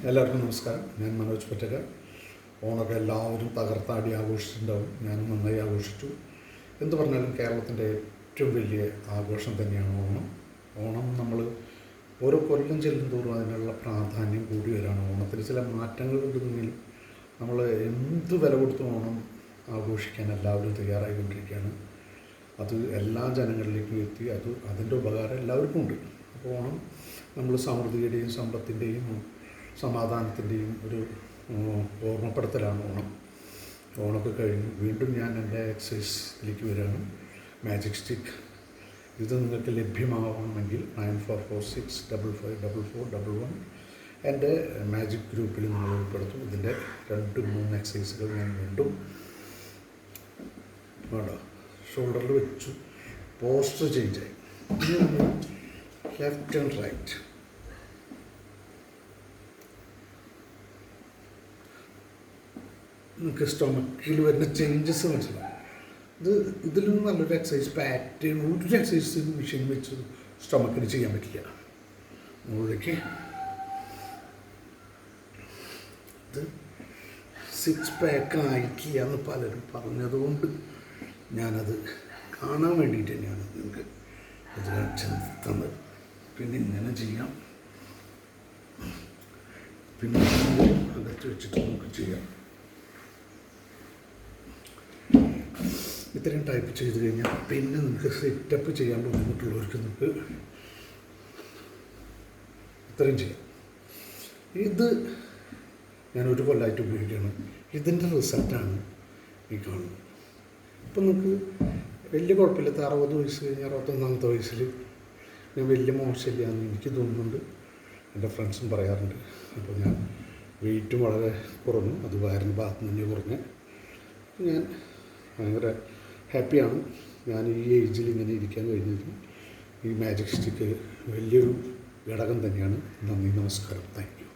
എല്ലാവർക്കും നമസ്കാരം. ഞാൻ മനോജ് പറ്റക. ഓണമൊക്കെ എല്ലാവരും തകർത്താടി ആഘോഷിച്ചിട്ടുണ്ടാവും. ഞാനും നന്നായി ആഘോഷിച്ചു. എന്ത് പറഞ്ഞാലും കേരളത്തിൻ്റെ ഏറ്റവും വലിയ ആഘോഷം തന്നെയാണ് ഓണം. ഓണം നമ്മൾ ഓരോ കൊല്ലം ചെല്ലുന്തോറും അതിനുള്ള പ്രാധാന്യം കൂടി വരികയാണ്. ഓണത്തിന് ചില മാറ്റങ്ങൾ ഉണ്ടെങ്കിലും നമ്മൾ എന്ത് വില കൊടുത്തും ഓണം ആഘോഷിക്കാൻ എല്ലാവരും തയ്യാറായിക്കൊണ്ടിരിക്കുകയാണ്. അത് എല്ലാ ജനങ്ങളിലേക്കും എത്തി അതിൻ്റെ ഉപകാരം എല്ലാവർക്കും ഉണ്ട്. അപ്പോൾ ഓണം നമ്മൾ സമൃദ്ധിയുടെയും സമ്പത്തിൻ്റെയും സമാധാനത്തിൻ്റെയും ഒരു ഓർമ്മപ്പെടുത്തലാണ് ഓണം. ഓണമൊക്കെ കഴിഞ്ഞ് വീണ്ടും ഞാൻ എൻ്റെ എക്സസൈസിലേക്ക് വരികയാണ്. മാജിക് സ്റ്റിക്ക് ഇത് നിങ്ങൾക്ക് ലഭ്യമാവണമെങ്കിൽ 9446554411 എൻ്റെ മാജിക് ഗ്രൂപ്പിൽ നിങ്ങൾ ഉൾപ്പെടുത്തും. ഇതിൻ്റെ 2-3 എക്സസൈസുകൾ ഞാൻ വീണ്ടും വേണ്ട ഷോൾഡറിൽ വെച്ചു. പോസ്റ്റർ ചേഞ്ചായി. Left and right. നിങ്ങൾക്ക് സ്റ്റൊമക്കിൽ വരുന്ന ചേഞ്ചസ് മനസ്സിലാവും. ഇതിലും നല്ലൊരു എക്സസൈസ് പാറ്റേൺ ഒരു എക്സസൈസ് മെഷീൻ വെച്ച് സ്റ്റൊമക്കിന് ചെയ്യാൻ പറ്റില്ല. മുകളിലേക്ക് ഇത് 6 പാക്ക് ആയിട്ടില്ല എന്ന് പലരും പറഞ്ഞതുകൊണ്ട് ഞാനത് കാണാൻ വേണ്ടിയിട്ട് തന്നെയാണ് നിങ്ങൾക്ക് ഇത് കാണിച്ചു തന്നത്. പിന്നെ ഇങ്ങനെ ചെയ്യാം, പിന്നെ അകത്ത് വെച്ചിട്ട് നമുക്ക് ചെയ്യാം. ഇത്രയും ടൈപ്പ് ചെയ്ത് കഴിഞ്ഞാൽ പിന്നെ നിങ്ങൾക്ക് സെറ്റപ്പ് ചെയ്യാൻ ബുദ്ധിമുട്ടുള്ളവർക്ക് നിങ്ങൾക്ക് ഇത്രയും ചെയ്യാം. ഇത് ഞാൻ ഒരു കൊല്ലമായിട്ട് ഉപയോഗിക്കുകയാണ്. ഇതിൻ്റെ റിസൾട്ടാണ് ഈ കാണുന്നത്. ഇപ്പം നിങ്ങൾക്ക് വലിയ കുഴപ്പമില്ലാത്ത 60 വയസ്സ് കഴിഞ്ഞ് 61ാമത്തെ വയസ്സിൽ ഞാൻ വലിയ മോശമില്ല എന്ന് എനിക്ക് തോന്നുന്നുണ്ട്. എൻ്റെ ഫ്രണ്ട്സും പറയാറുണ്ട്. അപ്പോൾ ഞാൻ വെയിറ്റും വളരെ കുറഞ്ഞു. അത് വയറിൻ്റെ ഭാഗത്ത് നിന്ന് കുറഞ്ഞ് ഞാൻ ഭയങ്കര ഹാപ്പിയാണ്. ഞാൻ ഈ ഏജിൽ ഇങ്ങനെ ഇരിക്കാൻ കഴിഞ്ഞത് ഈ മാജിക് സ്റ്റിക്ക് വലിയൊരു ഘടകം തന്നെയാണ്. നന്ദി, നമസ്കാരം, താങ്ക് യു.